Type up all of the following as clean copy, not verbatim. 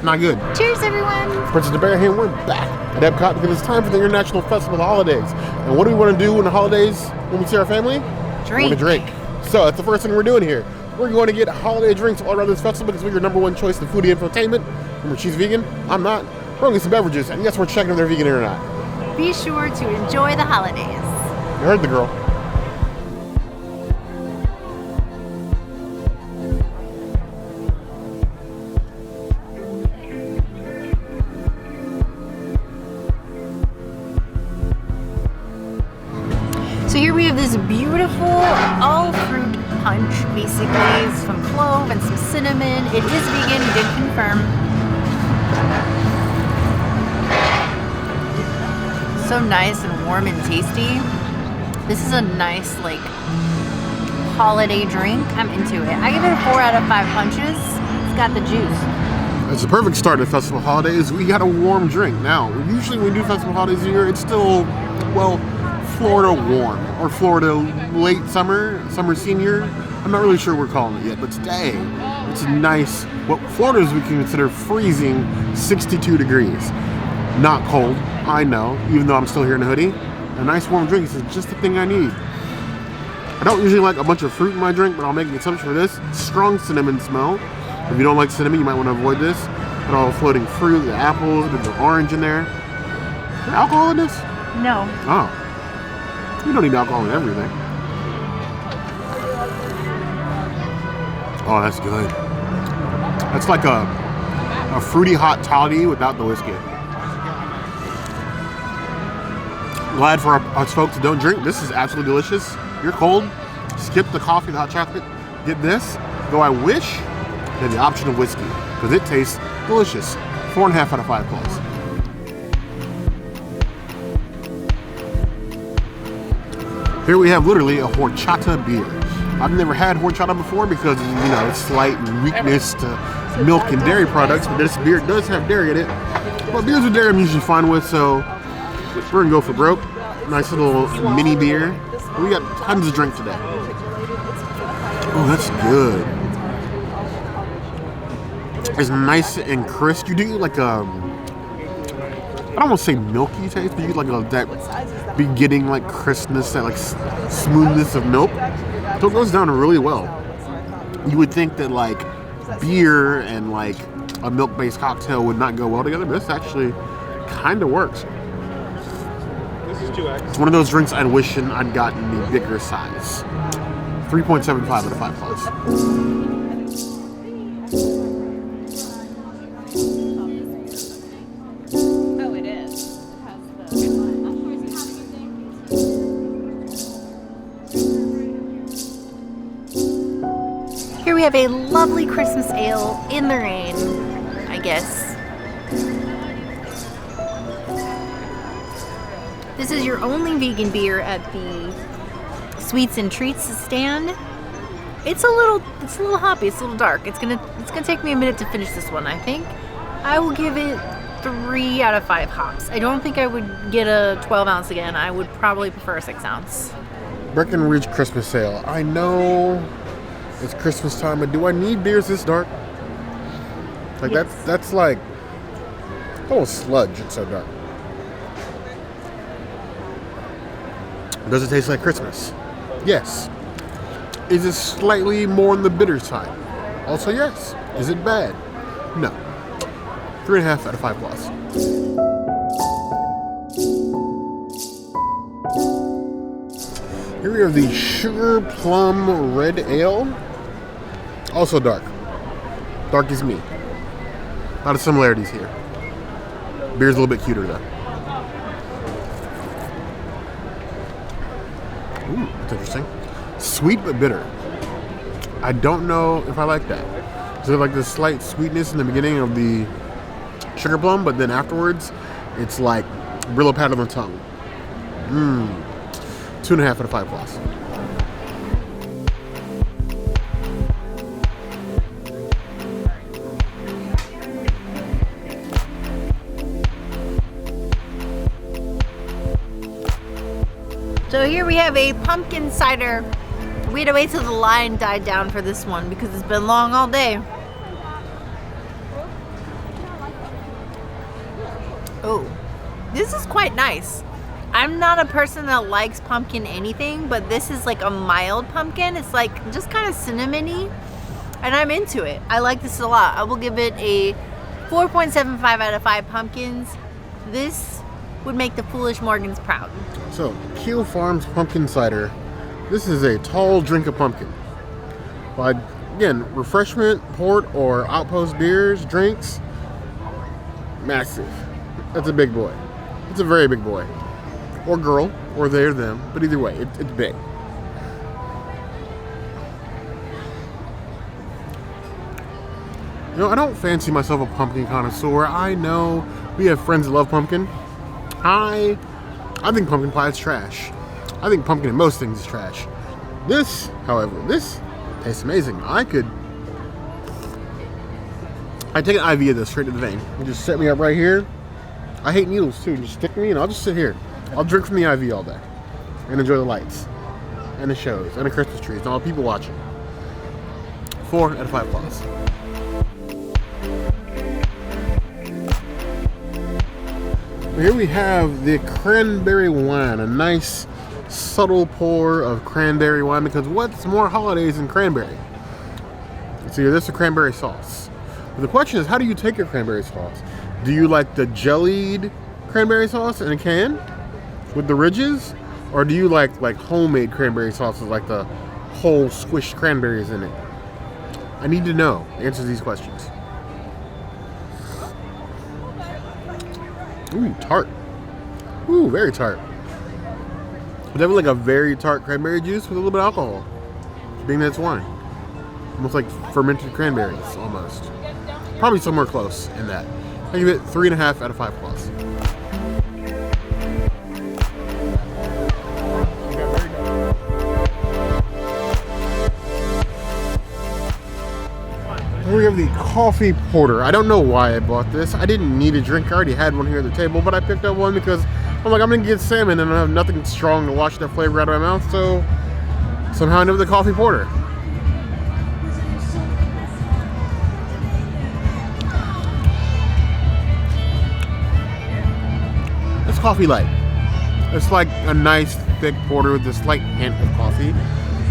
not good. Cheers, everyone. Princess the Bear here, and we're back at Epcot because it's time for the International Festival of the Holidays. And what do we want to do in the holidays when we see our family? Drink. We want to drink. So that's the first thing we're doing here. We're going to get holiday drinks all around this festival because we're your number one choice in foodie infotainment. Remember, she's vegan. I'm not. We're going to get some beverages, and yes, we're checking if they're vegan or not. Be sure to enjoy the holidays. You heard the girl. So here we have this beautiful all-fruit punch, basically. It's some clove and some cinnamon. It is vegan, we did confirm. So nice and warm and tasty. This is a nice, like, holiday drink. I'm into it. I give it a 4 out of 5 punches. It's got the juice. It's a perfect start to festival holidays. We got a warm drink. Now, usually when we do festival holidays here, it's still, well, Florida warm, or Florida late summer, summer senior. I'm not really sure what we're calling it yet, but today it's a nice, what Florida's we can consider freezing 62 degrees. Not cold, I know, even though I'm still here in a hoodie. A nice warm drink is just the thing I need. I don't usually like a bunch of fruit in my drink, but I'll make an exception for this. Strong cinnamon smell. If you don't like cinnamon, you might want to avoid this. Put all the floating fruit, the apples, a bit of orange in there. Is there alcohol in this? No. Oh. You don't need alcohol in everything. Oh, that's good. That's like a fruity hot toddy without the whiskey. Glad for us folks that don't drink. This is absolutely delicious. You're cold, skip the coffee, the hot chocolate, get this. Though I wish they had the option of whiskey because it tastes delicious. 4.5 out of 5 plus. Here we have literally a horchata beer. I've never had horchata before because, you know, it's slight weakness to milk and dairy products, but this beer does have dairy in it. But beers with dairy I'm usually fine with, so we're gonna go for broke. Nice little mini beer. We got tons of drink today. Oh, that's good. It's nice and crisp. You do like I don't want to say milky taste, but you get like that beginning like crispness, that like smoothness of milk. So it goes down really well. You would think that like beer and like a milk-based cocktail would not go well together, but this actually kind of works. It's one of those drinks I'd wish I'd gotten the bigger size. 3.75 out of 5 plus. Here we have a lovely Christmas ale in the rain, I guess. This is your only vegan beer at the Sweets and Treats stand. It's a little hoppy, it's a little dark. It's gonna take me a minute to finish this one, I think. I will give it 3 out of 5 hops. I don't think I would get a 12 ounce again. I would probably prefer a 6 ounce. Breckenridge Christmas ale. I know it's Christmas time, but do I need beers this dark? Like yes. That's like almost sludge. It's so dark. Does it taste like Christmas? Yes. Is it slightly more on the bitter side? Also yes. Is it bad? No. 3.5 out of 5 plus. Here we have the Sugar Plum Red Ale. Also dark. Dark as me. A lot of similarities here. Beer's a little bit cuter though. Ooh, that's interesting. Sweet but bitter. I don't know if I like that. Is there like this slight sweetness in the beginning of the sugar plum, but then afterwards, it's like Brillo pad on the tongue. 2.5 out of 5 plus. So here we have a pumpkin cider. We had to wait till the line died down for this one because it's been long all day. Oh, this is quite nice. I'm not a person that likes pumpkin anything, but this is like a mild pumpkin. It's like just kind of cinnamony, and I'm into it. I like this a lot. I will give it a 4.75 out of 5 pumpkins. This would make the Foolish Morgans proud. So, Keel Farms Pumpkin Cider. This is a tall drink of pumpkin. By, again, Refreshment, port, or Outpost beers, drinks. Massive. That's a big boy. It's a very big boy. Or girl, or they or them, but either way, it's big. You know, I don't fancy myself a pumpkin connoisseur. I know we have friends that love pumpkin. I think pumpkin pie is trash. I think pumpkin in most things is trash. This, however, this tastes amazing. I'd take an IV of this straight to the vein. You just set me up right here. I hate needles too. Just stick me and I'll just sit here. I'll drink from the IV all day and enjoy the lights and the shows and the Christmas trees and all the people watching. 4 out of 5 plus. Here we have the cranberry wine, a nice subtle pour of cranberry wine, because what's more holidays than cranberry? It's either this or cranberry sauce. But the question is, how do you take your cranberry sauce? Do you like the jellied cranberry sauce in a can with the ridges? Or do you like homemade cranberry sauces, like the whole squished cranberries in it? I need to know the answers to these questions. Ooh, tart. Ooh, very tart. But definitely like a very tart cranberry juice with a little bit of alcohol. Being that it's wine. Almost like fermented cranberries, almost. Probably somewhere close in that. I give it 3.5 out of 5 plus. We have the coffee porter. I don't know why I bought this. I didn't need a drink. I already had one here at the table, but I picked up one because I'm like, I'm gonna get salmon and I have nothing strong to wash that flavor out of my mouth, so somehow I ended up with the coffee porter. It's coffee light. It's like a nice thick porter with a slight hint of coffee.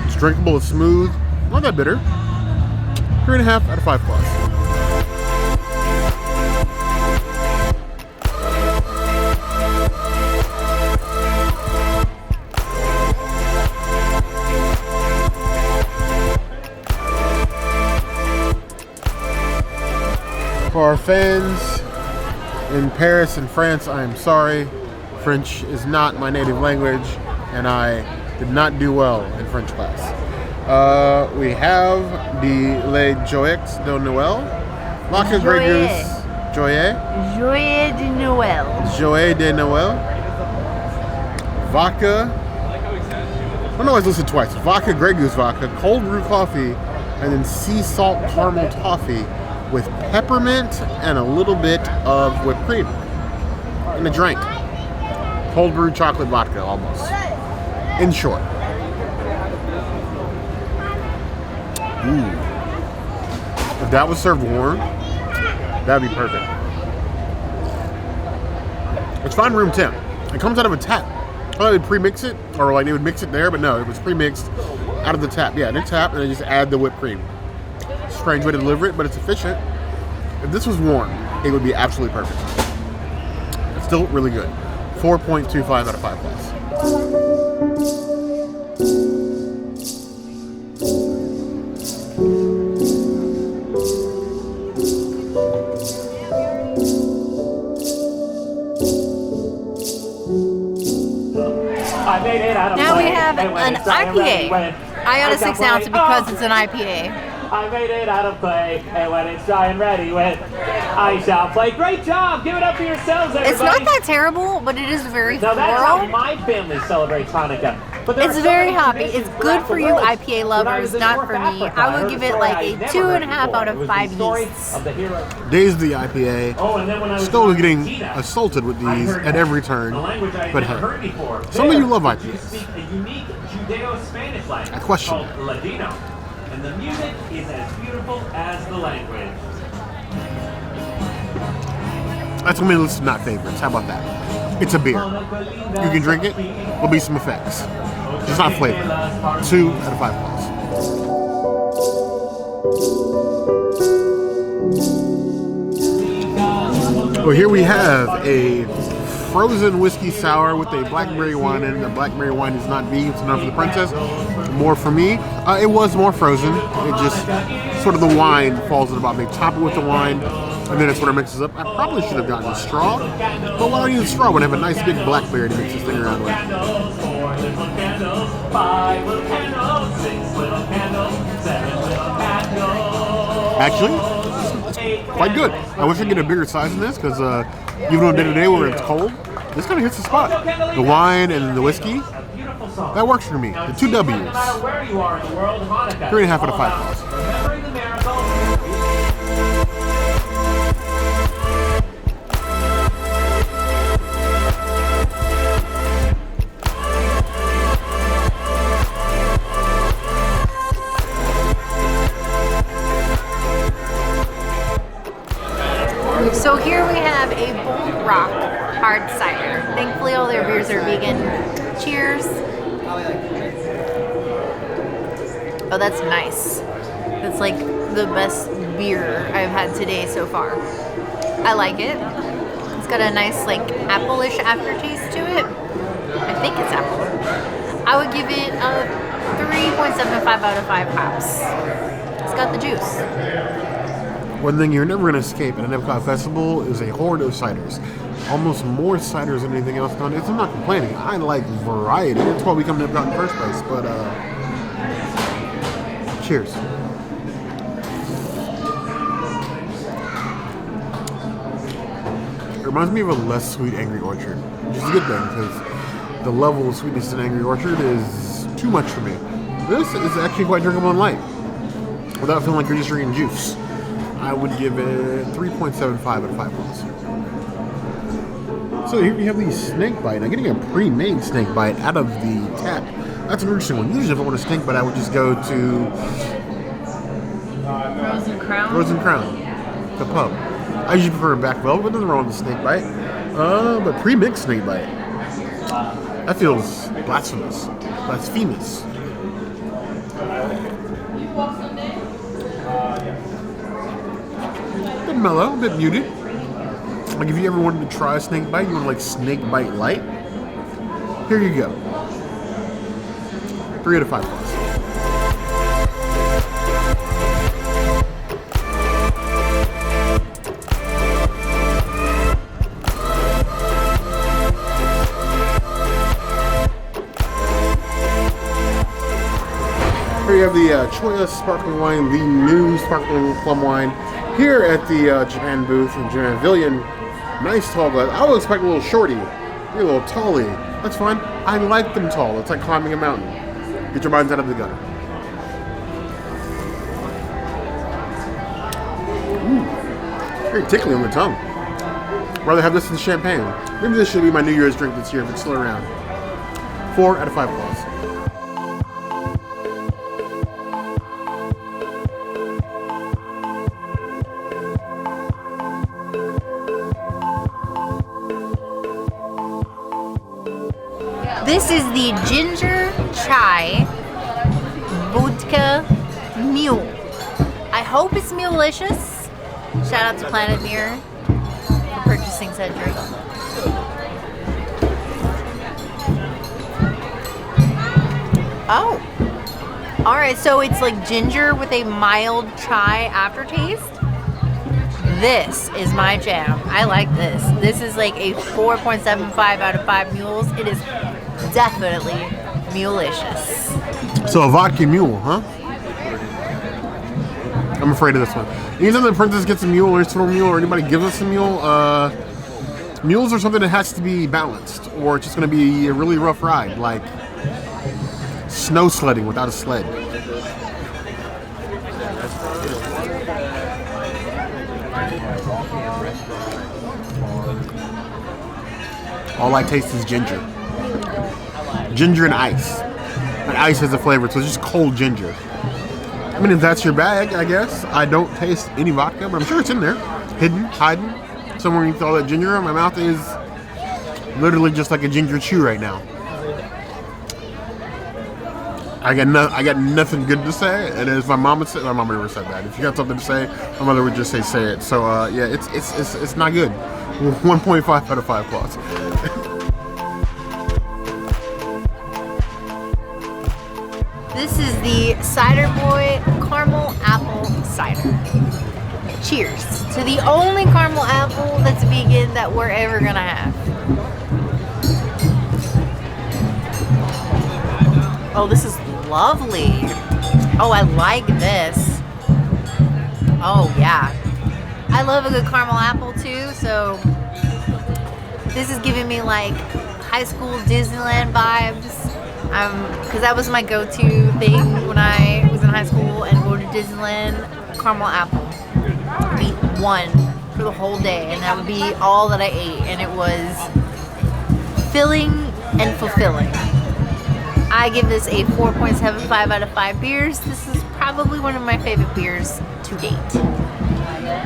It's drinkable, it's smooth, not that bitter. 3.5 out of 5 plus. For our fans in Paris and France, I am sorry. French is not my native language, and I did not do well in French class. We have the Les Joyeux de Noël, Vodka Grey Goose, Joyeux de Noël, Joyeux de Noël, Vodka. I don't know, I listed twice. Vodka Grey Goose vodka, cold brew coffee, and then sea salt caramel toffee with peppermint and a little bit of whipped cream in a drink. Cold brew chocolate vodka, almost. In short. Ooh. If that was served warm, that'd be perfect. It's fine room temp. It comes out of a tap. I thought they'd pre-mix it, or like they would mix it there, but no, it was pre-mixed out of the tap. Yeah, in a tap, and they just add the whipped cream. Strange way to deliver it, but it's efficient. If this was warm, it would be absolutely perfect. It's still really good. 4.25 out of 5 plus. Now we have an IPA. I got a 6 ounce because it's an IPA. I made it out of clay, and when it's dry and ready, I shall play. Great job! Give it up for yourselves, everybody. It's not that terrible, but it is very now, that's how floral. my family celebrates Hanukkah. But It's very hoppy. It's good for you IPA lovers, not for me. I would give it like a 2.5 out of 5 yeasts. Days of the IPA. Oh, and then when I was Still in getting Argentina, assaulted with I these heard at every turn. a language I had But never hey, heard before. some of you love You IPAs. speak a unique Judeo-Spanish language I question called Ladino, and the music is as beautiful as the language. That's on my list of not favorites. How about that? It's a beer. You can drink it. There'll be some effects. It's not flavor. 2 out of 5 balls. Well, here we have a frozen whiskey sour with a blackberry wine in it. The blackberry wine is not vegan, it's enough for the princess. More for me. It was more frozen. It just sort of the wine falls at the bottom. They top it with the wine, and then it sort of mixes up. I probably should have gotten a straw, but why don't you use a straw when I have a nice big blackberry to mix this thing around with? Actually, it's quite good. I wish I could get a bigger size than this because even on day-to-day where it's cold, this kind of hits the spot. The wine and the whiskey, that works for me. The 2 W's. 3.5 out of 5 balls. So here we have a Bold Rock hard cider. Thankfully all their beers are vegan. Cheers. Oh, that's nice. That's like the best beer I've had today so far. I like it. It's got a nice like apple-ish aftertaste to it. I think it's apple. I would give it a 3.75 out of 5 hops. It's got the juice. One thing you're never going to escape at an Epcot festival is a horde of ciders. Almost more ciders than anything else done. I'm not complaining. I like variety. That's why we come to Epcot in the first place. But, cheers. It reminds me of a less sweet Angry Orchard, which is a good thing because the level of sweetness in Angry Orchard is too much for me. This is actually quite drinkable and light without feeling like you're just drinking juice. I would give it 3.75 out of 5 balls. So here we have the snake bite. Now getting a pre-made snake bite out of the tap, that's an interesting one. Usually if I want a snake bite, I would just go to Rose and Crown, the pub. I usually prefer a back velvet, but nothing wrong with the snake bite. But pre-mixed snake bite, that feels blasphemous. Blasphemous. A bit mellow, a bit muted. Like if you ever wanted to try a snake bite, you want like snake bite light, here you go. 3 out of 5 balls. Here you have the Joyeux sparkling wine, the new sparkling plum wine, here at the Japan booth in Japan Pavilion. Nice tall glass. I would expect a little shorty. You're a little tally. That's fine. I like them tall. It's like climbing a mountain. Get your minds out of the gutter. Ooh, very tickly on the tongue. Rather have this than champagne. Maybe this should be my New Year's drink this year if it's still around. 4 out of 5 balls. This is the ginger chai vodka mule. I hope it's mulelicious. Shout out to Planet Mirror for purchasing said drink. Oh. Alright, so it's like ginger with a mild chai aftertaste. This is my jam. I like this. This is like a 4.75 out of 5 mules. It is definitely mulelicious. So a vodka mule, huh? I'm afraid of this one. Anytime the princess gets a mule or it's a mule or anybody gives us a mule, mules are something that has to be balanced or it's just going to be a really rough ride, like snow sledding without a sled. All I taste is ginger. Ginger and ice. And ice has a flavor, so it's just cold ginger. I mean, if that's your bag, I guess. I don't taste any vodka, but I'm sure it's in there. Hidden, hiding, somewhere you throw that ginger in. My mouth is literally just like a ginger chew right now. I got nothing good to say, and as my mom would say, my mom never said that. If you got something to say, my mother would just say it. So yeah, it's not good. 1.5 out of 5 claws. This is the Cider Boy Caramel Apple Cider. Cheers to the only caramel apple that's vegan that we're ever gonna have. Oh, this is lovely. Oh, I like this. Oh, yeah. I love a good caramel apple too, so this is giving me like high school Disneyland vibes. Because that was my go-to thing when I was in high school and go to Disneyland, caramel apple. I'd eat one for the whole day, and that would be all that I ate, and it was filling and fulfilling. I give this a 4.75 out of 5 beers. This is probably one of my favorite beers to date.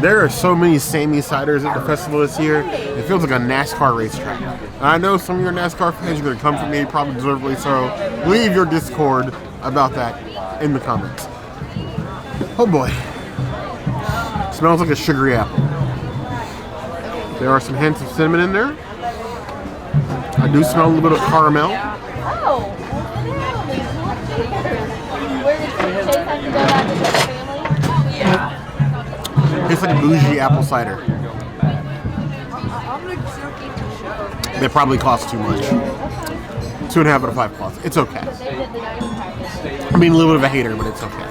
There are so many samey ciders at the festival this year. It feels like a NASCAR racetrack. I know some of your NASCAR fans are going to come for me, probably deservedly so. Leave your discord about that in the comments. Oh boy. Smells like a sugary apple. There are some hints of cinnamon in there. I do smell a little bit of caramel. Oh. Where did Chase have to go back to the family? Yeah. It's like a bougie apple cider. They probably cost too much. 2.5 out of 5 claws. It's okay. I mean, a little bit of a hater, but it's okay.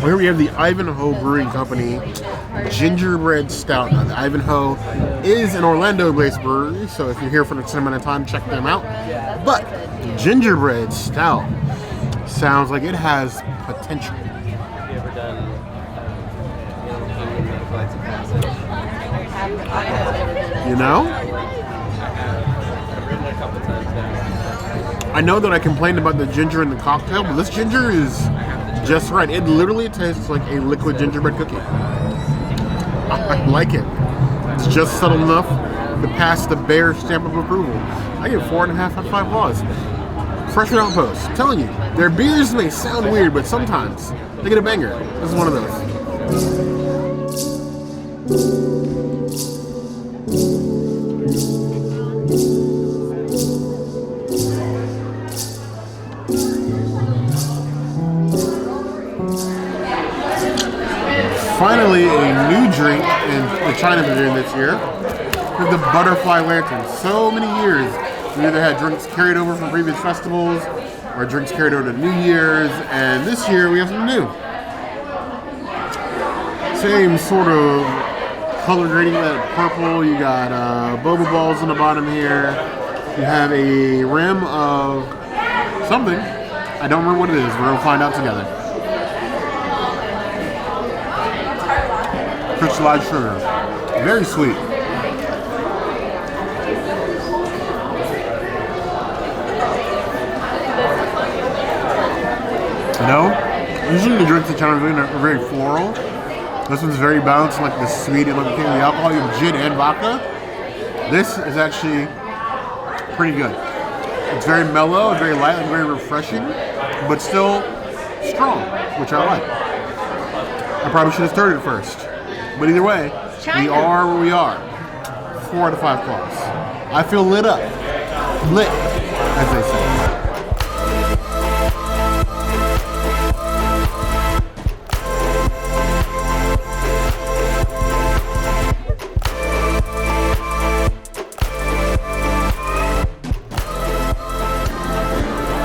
Here we have the Ivanhoe Brewing Company Gingerbread Stout. Now, the Ivanhoe is an Orlando-based brewery, so if you're here for an extended amount of time, check them out. But Gingerbread Stout sounds like it has potential. Have you ever done flights of passage? You know? I've written it a couple times now. I know that I complained about the ginger in the cocktail, but this ginger is just right. It literally tastes like a liquid gingerbread cookie. I like it. It's just subtle enough to pass the Bear stamp of approval. I give 4.5 out of 5 claws. Fresh Outpost. I'm telling you, their beers may sound weird, but sometimes they get a banger. This is one of those. Finally, a new drink in the China Pavilion this year is the Butterfly Lantern. So many years, we either had drinks carried over from previous festivals or drinks carried over to New Year's, and this year we have something new. Same sort of color grading, that purple. You got boba balls on the bottom here. You have a rim of something. I don't remember what it is. We're going to find out together. Crystallized sugar. Very sweet. You know, usually the drinks at China Pavilion are very floral. This one's very balanced, like the sweet and like the alcohol. You have gin and vodka. This is actually pretty good. It's very mellow, very light, and very refreshing, but still strong, which I like. I probably should have started it first. But either way, we are where we are. 4 out of 5 claws. I feel lit up. Lit, as they say.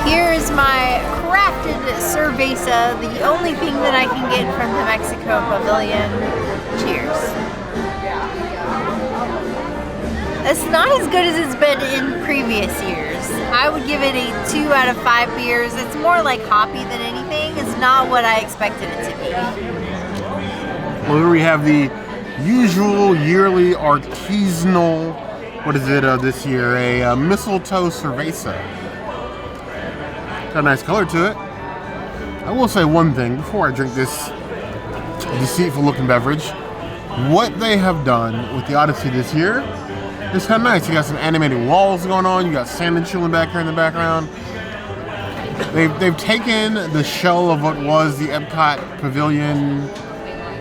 Here's my crafted cerveza, the only thing that I can get from the Mexico Pavilion. Cheers. It's not as good as it's been in previous years. I would give it a 2 out of 5 beers. It's more like hoppy than anything. It's not what I expected it to be. Well, here we have the usual yearly artisanal, what is it this year? A mistletoe cerveza. Got a nice color to it. I will say one thing before I drink this deceitful looking beverage. What they have done with the Odyssey this year is kind of nice. You got some animated walls going on. You got salmon chilling back here in the background. They've taken the shell of what was the Epcot Pavilion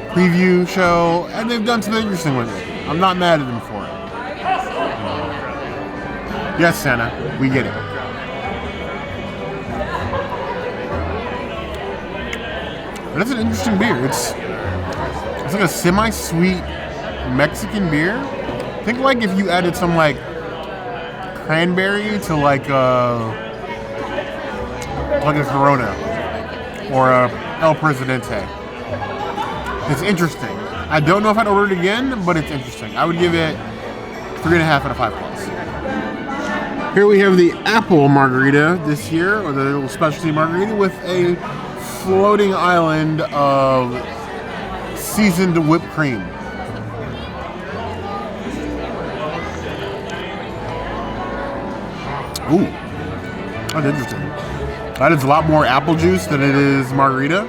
preview show, and they've done something interesting with it. I'm not mad at them for it. Yes, Santa, we get it. But it's an interesting beer. It's like a semi-sweet Mexican beer. Think like if you added some like cranberry to like a Corona or a El Presidente. It's interesting. I don't know if I'd order it again, but it's interesting. I would give it 3.5 out of 5 plus. Here we have the apple margarita this year, or the little specialty margarita with a floating island of seasoned whipped cream. Ooh, that's interesting. That is a lot more apple juice than it is margarita.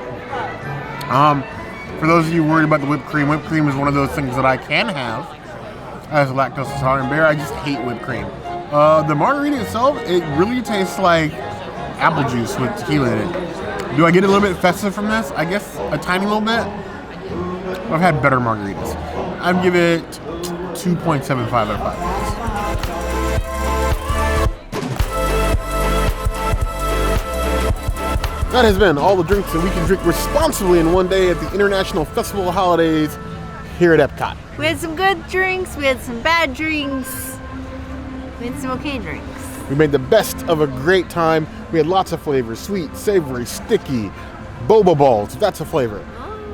For those of you worried about the whipped cream is one of those things that I can have as a lactose intolerant bear. I just hate whipped cream. The margarita itself, it really tastes like apple juice with tequila in it. Do I get a little bit festive from this? I guess a tiny little bit. I've had better margaritas. I'd give it 2.75 out of 5. That has been all the drinks that we can drink responsibly in one day at the International Festival of Holidays here at Epcot. We had some good drinks, we had some bad drinks, we had some okay drinks. We made the best of a great time. We had lots of flavors, sweet, savory, sticky, boba balls, if that's a flavor.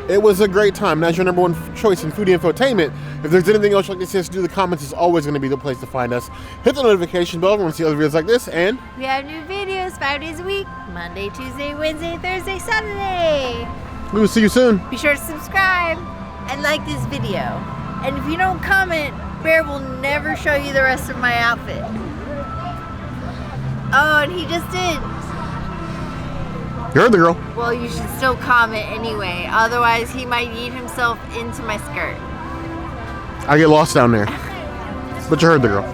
It was a great time. And as your number one choice in foodie infotainment, if there's anything else you'd like to see us do, the comments is always going to be the place to find us. Hit the notification bell if you want to see other videos like this, and we have new videos 5 days a week, Monday, Tuesday, Wednesday, Thursday, Saturday. We will see you soon. Be sure to subscribe and like this video. And if you don't comment, Bear will never show you the rest of my outfit. Oh, and he just did. You heard the girl. Well, you should still comment anyway. Otherwise, he might yeet himself into my skirt. I get lost down there. But you heard the girl.